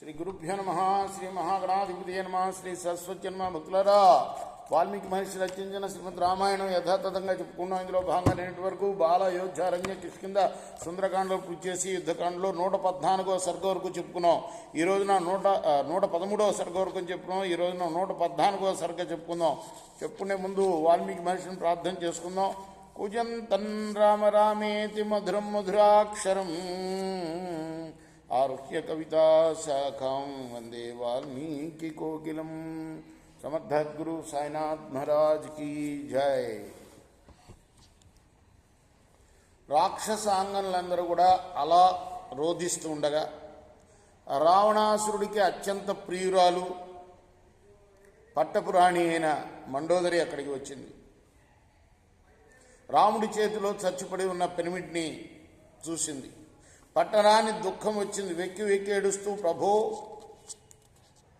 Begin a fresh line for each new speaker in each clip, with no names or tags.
శ్రీ గురుభ్యో నమ. శ్రీ మహాగణాధిపతి నమ. శ్రీ సరస్వత్యన్మ భక్తులరా, వాల్మీకి మహర్షి రచించిన శ్రీమద్ రామాయణం యథాతథంగా చెప్పుకున్నాం. ఇందులో భాగంగా నేటి వరకు బాల, అయోధ్య, అరణ్య, కిష్కింద, సుందరకాండలో పూర్తి చేసి యుద్ధకాండలో 114వ సర్గ వరకు చెప్పుకున్నాం. ఈ రోజున 113వ సర్గ వరకు చెప్పుకున్నాం. ఈ రోజున 114వ సర్గ చెప్పుకుందాం. చెప్పుకునే ముందు వాల్మీకి మహర్షిని ప్రార్థన చేసుకుందాం. కుజంతన్ రామ రామేతి మధురం మధురాక్షరం ఆరుహ్య కవితా శాఖం వందే వాల్మీకి కోకిలం. సమర్థద్గురు సాయినాథ్ మహారాజ్ की జై. రాక్షసాంగనులందరూ కూడా అలా రోధిస్తూ ఉండగా రావణాసురుడికి అత్యంత ప్రియురాలు పట్టపురాణి అయిన మండోదరి అక్కడికి వచ్చింది. రాముడి చేతిలో చచ్చిపడి ఉన్న పెనిమిటిని చూసింది. పట్టరాని దుఃఖం వచ్చింది. వెక్కి వెక్కి ఏడుస్తూ, ప్రభో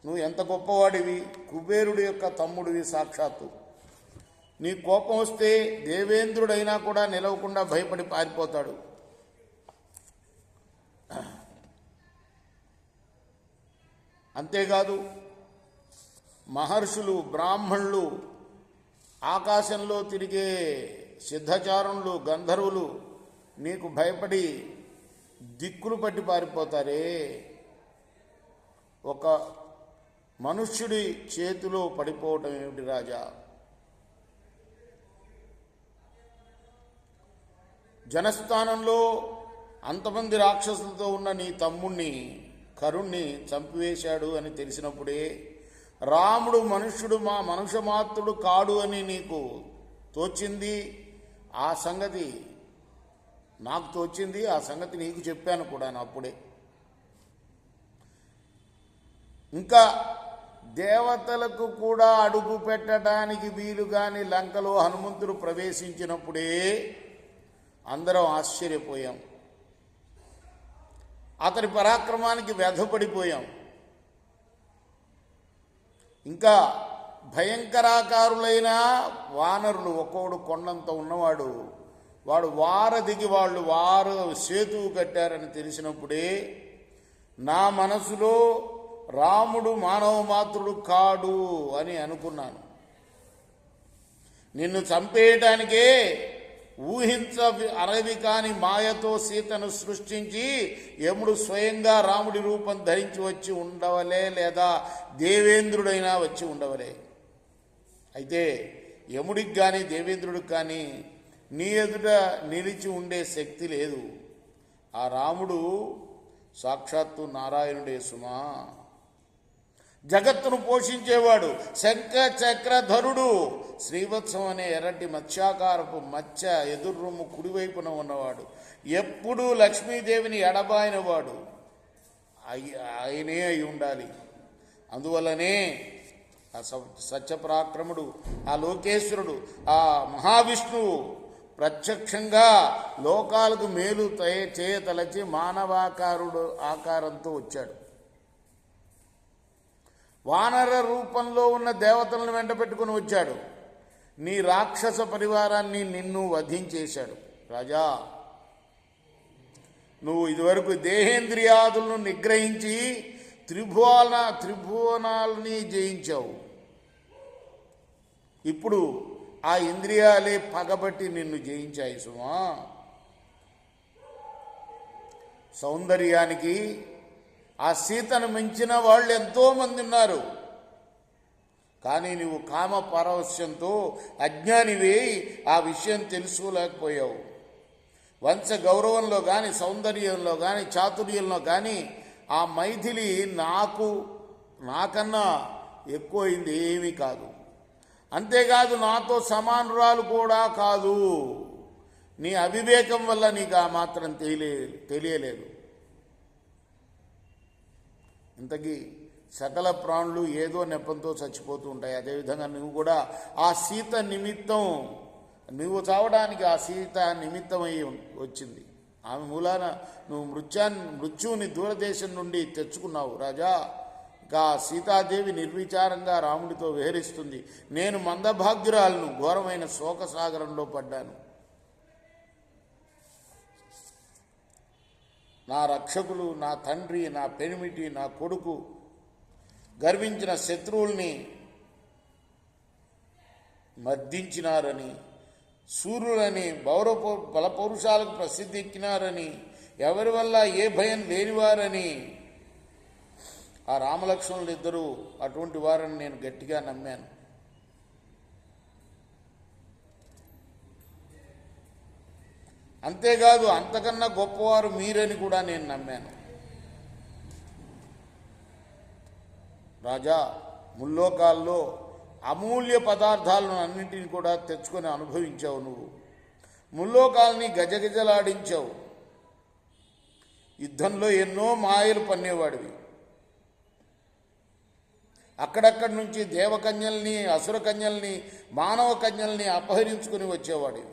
నువ్వు ఎంత గొప్పవాడివి, కుబేరుడి యొక్క తమ్ముడివి సాక్షాత్తు. నీ కోపం వస్తే దేవేంద్రుడైనా కూడా నిలవకుండా భయపడి పారిపోతాడు. అంతేకాదు మహర్షులు, బ్రాహ్మణులు, ఆకాశంలో తిరిగే సిద్ధచారులు, గంధర్వులు నీకు భయపడి దిక్కులు పట్టి పారిపోతారే. ఒక మనుష్యుడి చేతిలో పడిపోవటం ఏమిటి రాజా? జనస్థానంలో అంతమంది రాక్షసులతో ఉన్న నీ తమ్ముణ్ణి, కరుణ్ణి చంపివేశాడు అని తెలిసినప్పుడే రాముడు మనుష్యుడు, మా మనుషమాత్రుడు కాడు అని నీకు తోచింది. ఆ సంగతి నాకు తోచింది, ఆ సంగతి నీకు చెప్పాను కూడా అప్పుడే. ఇంకా దేవతలకు కూడా అడుగు పెట్టడానికి వీలుగాని లంకలో హనుమంతుడు ప్రవేశించినప్పుడే అందరం ఆశ్చర్యపోయాం. అతని పరాక్రమానికి వ్యధపడిపోయాం. ఇంకా భయంకరాకారులైన వానరులు, ఒక్కొక్కడు కొండంత ఉన్నవాడు, వాడు వారధికి వారు సేతువు కట్టారని తెలిసినప్పుడే నా మనసులో రాముడు మానవ మాత్రుడు కాడు అని అనుకున్నాను. నిన్ను చంపేయటానికే అరవి కాని మాయతో సీతను సృష్టించి యముడు స్వయంగా రాముడి రూపం ధరించి వచ్చి ఉండవలే, లేదా దేవేంద్రుడైనా వచ్చి ఉండవలే. అయితే యముడికి కానీ దేవేంద్రుడికి కానీ నీ ఎదుట నిలిచి ఉండే శక్తి లేదు. ఆ రాముడు సాక్షాత్తు నారాయణుడే సుమా. జగత్తును పోషించేవాడు, శంఖ చక్రధరుడు, శ్రీవత్సం అనే ఎర్రటి మత్స్యాకారపు మత్స్య ఎదుర్రొమ్ము కుడివైపున ఉన్నవాడు, ఎప్పుడూ లక్ష్మీదేవిని ఎడబాయినవాడు ఆయనే అయి ఉండాలి. అందువల్లనే ఆ సత్యపరాక్రముడు, ఆ లోకేశ్వరుడు, ఆ మహావిష్ణువు ప్రత్యక్షంగా లోకాలకు మేలు చేయతలచి మానవాకారుడు ఆకారంతో వచ్చాడు. వానర రూపంలో ఉన్న దేవతలను వెంట పెట్టుకుని వచ్చాడు. నీ రాక్షస పరివారాన్ని నిన్ను వధించేశాడు. రాజా, నువ్వు ఇదివరకు దేహేంద్రియాదులను నిగ్రహించి త్రిభువనాలని జయించావు. ఇప్పుడు ఆ ఇంద్రియాలే పగబట్టి నిన్ను జయించాయి సుమా. సౌందర్యానికి ఆ సీతను మించిన వాళ్ళు ఎంతోమంది ఉన్నారు. కానీ నువ్వు కామ పారవస్యంతో అజ్ఞానివే ఆ విషయం తెలుసుకోలేకపోయావు. వంశ గౌరవంలో కానీ, సౌందర్యంలో కానీ, చాతుర్యంలో కానీ ఆ మైథిలి నాకన్నా ఎక్కువైంది ఏమీ కాదు. అంతేకాదు నాతో సమానురాలు కూడా కాదు. నీ అవివేకం వల్ల నీకు ఆ మాత్రం తెలియలేదు. ఇంతకీ సకల ప్రాణులు ఏదో నెపంతో చచ్చిపోతూ ఉంటాయి. అదేవిధంగా నువ్వు కూడా ఆ సీత నిమిత్తం, నువ్వు చావడానికి ఆ సీత నిమిత్తమై వచ్చింది. ఆమె మూలాన నువ్వు మృత్యువుని దూరదేశం నుండి తెచ్చుకున్నావు రాజా. ఇంకా సీతాదేవి నిర్విచారంగా రాముడితో విహరిస్తుంది. నేను మందభాగ్యురాలను, ఘోరమైన శోకసాగరంలో పడ్డాను. నా రక్షకులు, నా తండ్రి, నా పెనిమిటి, నా కొడుకు, గర్వించిన శత్రువుల్ని మర్దించినారని, సూర్యులని బలపౌరుషాలకు ప్రసిద్ధి ఎక్కినారని, ఎవరి వల్ల ఏ భయం లేనివారని ఆ రామలక్ష్మణులు ఇద్దరూ అటువంటి వారని నేను గట్టిగా నమ్మాను. అంతేకాదు అంతకన్నా గొప్పవారు మీరని కూడా నేను నమ్మాను. రాజా, ముల్లోకాల్లో అమూల్య పదార్థాలను అన్నింటిని కూడా తెచ్చుకొని అనుభవించావు. నువ్వు ముల్లోకాలని గజగజలాడించావు. యుద్ధంలో ఎన్నో మాయలు పన్నేవాడివి. అక్కడక్కడి నుంచి దేవకన్యల్ని, అసుర కన్యల్ని, మానవ కన్యల్ని అపహరించుకుని వచ్చేవాడివి.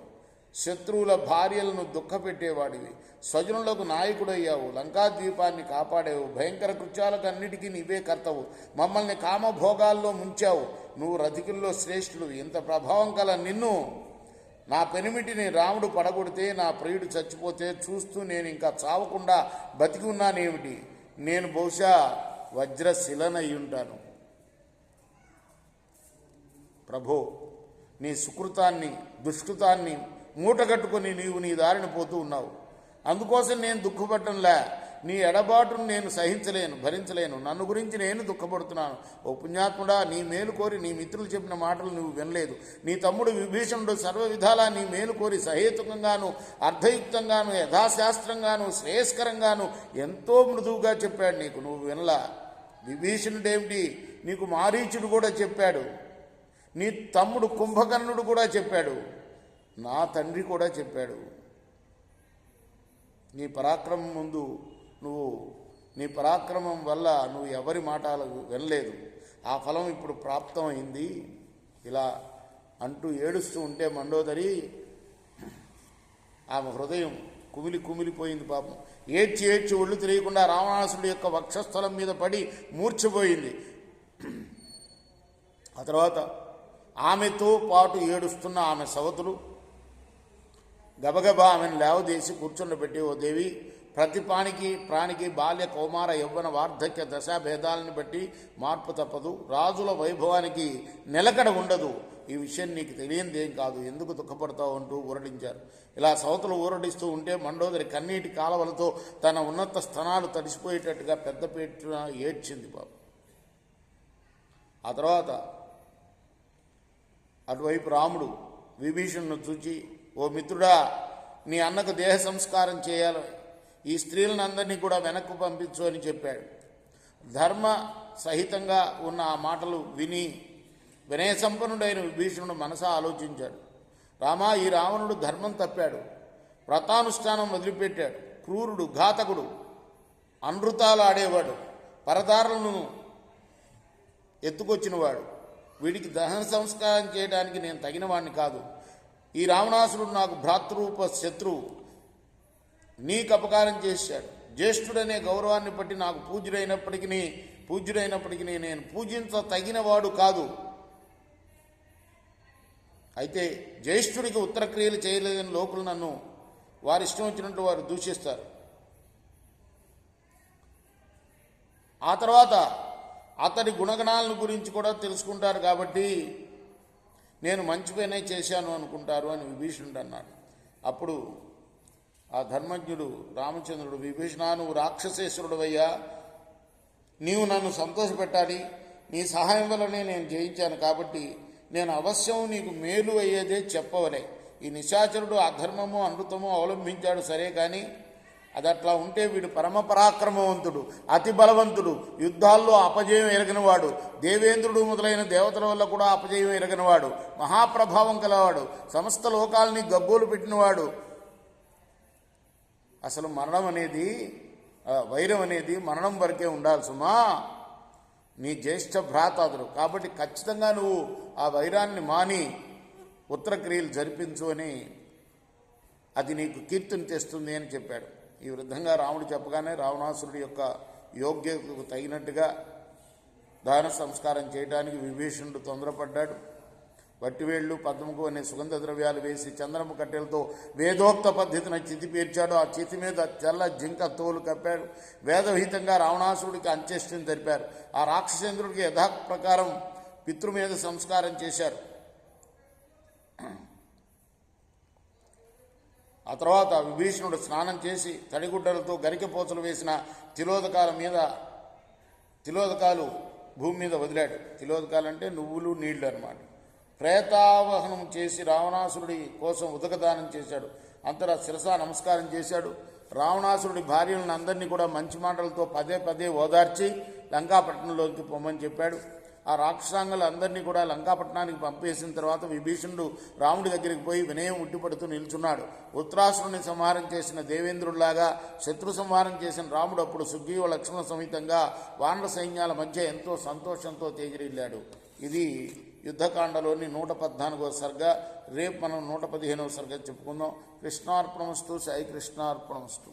శత్రువుల భార్యలను దుఃఖపెట్టేవాడివి. స్వజనులకు నాయకుడయ్యావు. లంకాద్వీపాన్ని కాపాడావు. భయంకర కృత్యాలకు అన్నిటికీ నీవే కర్తవు. మమ్మల్ని కామభోగాల్లో ముంచావు. నువ్వు రథికుల్లో శ్రేష్ఠుడు. ఇంత ప్రభావం కల నిన్ను నా పెనిమిటిని రాముడు పడగొడితే, నా ప్రియుడు చచ్చిపోతే చూస్తూ నేను ఇంకా చావకుండా బతికి ఉన్నానేమిటి? నేను బహుశా వజ్రశిలనై ఉంటాను. ప్రభో, నీ సుకృతాన్ని, దుష్కృతాన్ని మూటగట్టుకొని నీవు నీ దారిన పోతూ ఉన్నావు. అందుకోసం నేను దుఃఖపడటంలే. నీ ఎడబాటును నేను సహించలేను, భరించలేను. నన్ను గురించి నేను దుఃఖపడుతున్నాను. ఓ పుణ్యాత్ముడా, నీ మేలు కోరి నీ మిత్రులు చెప్పిన మాటలు నువ్వు వినలేదు. నీ తమ్ముడు విభీషణుడు సర్వ విధాలా నీ మేలు కోరి సహేతుకంగాను, అర్థయుక్తంగాను, యథాశాస్త్రంగాను, శ్రేయస్కరంగాను ఎంతో మృదువుగా చెప్పాడు నీకు. నువ్వు వినలా. విభీషణుడేమిటి, నీకు మారీచుడు కూడా చెప్పాడు. నీ తమ్ముడు కుంభకర్ణుడు కూడా చెప్పాడు. నా తండ్రి కూడా చెప్పాడు. నీ పరాక్రమం ముందు నీ పరాక్రమం వల్ల నువ్వు ఎవరి మాటలు వినలేదు. ఆ ఫలం ఇప్పుడు ప్రాప్తమైంది. ఇలా అంటూ ఏడుస్తూ ఉంటే మండోదరి ఆమె హృదయం కుమిలిపోయింది. పాపం ఏడ్చి ఒళ్ళు తెలియకుండా రావణాసుడి యొక్క వక్షస్థలం మీద పడి మూర్ఛపోయింది. ఆ తర్వాత ఆమెతో పాటు ఏడుస్తున్న ఆమె సవతులు గబగబా ఆమెను లేవదీసి కూర్చుండబెట్టి, ఓ దేవి, ప్రతి ప్రాణికి బాల్య, కౌమార, యవ్వన, వార్ధక్య దశాభేదాలను బట్టి మార్పు తప్పదు. రాజుల వైభవానికి నిలకడ ఉండదు. ఈ విషయం నీకు తెలియందేం కాదు. ఎందుకు దుఃఖపడతావు అంటూ ఊరడించారు. ఇలా సవతులు ఊరడిస్తూ ఉంటే మండోదరి కన్నీటి కాలవలతో తన ఉన్నత స్థనాలు తడిసిపోయేటట్టుగా పెద్దపేట ఏడ్చింది. పాపం ఆ తర్వాత అటువైపు రాముడు విభీషణును చూచి, ఓ మిత్రుడా, నీ అన్నకు దేహ సంస్కారం చేయాలి. ఈ స్త్రీలను అందరినీ కూడా వెనక్కు పంపించు అని చెప్పాడు. ధర్మ సహితంగా ఉన్న ఆ మాటలు విని వినయసంపన్నుడైన విభీషణుడు మనసా ఆలోచించాడు. రామా, ఈ రావణుడు ధర్మం తప్పాడు. వ్రతానుష్ఠానం వదిలిపెట్టాడు. క్రూరుడు, ఘాతకుడు, అనృతాలు ఆడేవాడు, పరదారులను ఎత్తుకొచ్చినవాడు. వీడికి దహన సంస్కారం చేయడానికి నేను తగిన వాడిని కాదు. ఈ రావణాసురుడు నాకు భ్రాతృరూప శత్రువు. నీకు అపకారం చేశాడు. జ్యేష్ఠుడనే గౌరవాన్ని బట్టి నాకు పూజ్యుడైనప్పటికీ నేను పూజించతగినవాడు కాదు. అయితే జ్యేష్ఠుడికి ఉత్తరక్రియలు చేయలేదని లోకులు నన్ను వారి ఇష్టం వచ్చినట్టు వారు దూషిస్తారు. ఆ తర్వాత అతడి గుణగణాలను గురించి కూడా తెలుసుకుంటారు. కాబట్టి నేను మంచి పనే చేశాను అనుకుంటారు అని విభీషణుడు అన్నాడు. అప్పుడు ఆ ధర్మజ్ఞుడు రామచంద్రుడు, విభీషణ, నువ్వు రాక్షసేశ్వరుడవయ్యా, నీవు నన్ను సంతోషపెట్టాలి. నీ సహాయం వల్లనే నేను జయించాను. కాబట్టి నేను అవశ్యం నీకు మేలు అయ్యేదే చెప్పవలే. ఈ నిశాచరుడు అధర్మము, అనృతము అవలంబించాడు సరే, కానీ అది అట్లా ఉంటే వీడు పరమ పరాక్రమవంతుడు, అతి బలవంతుడు, యుద్ధాల్లో అపజయం ఎరగినవాడు, దేవేంద్రుడు మొదలైన దేవతల వల్ల కూడా అపజయం ఎరగినవాడు, మహాప్రభావం కలవాడు, సమస్త లోకాలని గగ్గోలు పెట్టినవాడు. అసలు మరణం అనేది, వైరం అనేది మరణం వరకే ఉండాలి సుమా. నీ జ్యేష్ఠ భ్రాతాదుడు కాబట్టి ఖచ్చితంగా నువ్వు ఆ వైరాన్ని మాని ఉత్తరక్రియలు జరిపించు అని, అది నీకు కీర్తిని తెస్తుంది అని చెప్పాడు. ఈ విధంగా రాముడు చెప్పగానే రావణాసురుడి యొక్క యోగ్యతకు తగినట్టుగా దహన సంస్కారం చేయడానికి విభీషణుడు తొందరపడ్డాడు. వట్టివేళ్లు పద్మకు అనే సుగంధ ద్రవ్యాలు వేసి చంద్రము కట్టెలతో వేదోక్త పద్ధతిన చితి పేర్చాడు. ఆ చితి మీద తెల్ల జింక తోలు కప్పాడు. వేదవిహితంగా రావణాసురుడికి అంత్యేష్టిని జరిపారు. ఆ రాక్షసేంద్రుడికి యథాప్రకారం పితృమేధ సంస్కారం చేశారు. ఆ తర్వాత విభీషణుడు స్నానం చేసి తడిగుడ్డలతో గరికెపోచలు వేసిన తిలోదకాలు భూమి మీద వదిలాడు. తిలోదకాలు అంటే నువ్వులు నీళ్లు అన్నమాట. ప్రేతావహనం చేసి రావణాసురుడి కోసం ఉదకదానం చేశాడు. అంతటా శిరస నమస్కారం చేశాడు. రావణాసురుడి భార్యలను అందరినీ కూడా మంచి మాటలతో పదే పదే ఓదార్చి లంకాపట్నంలోకి పొమ్మని చెప్పాడు. ఆ రాక్షసాంగలు అందరినీ కూడా లంకాపట్నానికి పంపేసిన తర్వాత విభీషణుడు రాముడి దగ్గరికి పోయి వినయం ఉట్టిపడుతూ నిల్చున్నాడు. ఉత్తరాసురుని సంహారం చేసిన దేవేంద్రుడిలాగా శత్రు సంహారం చేసిన రాముడు అప్పుడు సుగ్రీవ లక్ష్మణ సమేతంగా వానర సైన్యాల మధ్య ఎంతో సంతోషంతో తేజరిల్లాడు. ఇది యుద్ధకాండలోని 114వ సర్గ. రేపు మనం 115వ సర్గ చెప్పుకుందాం. కృష్ణార్పణమస్తు. సాయి కృష్ణార్పణమస్తు.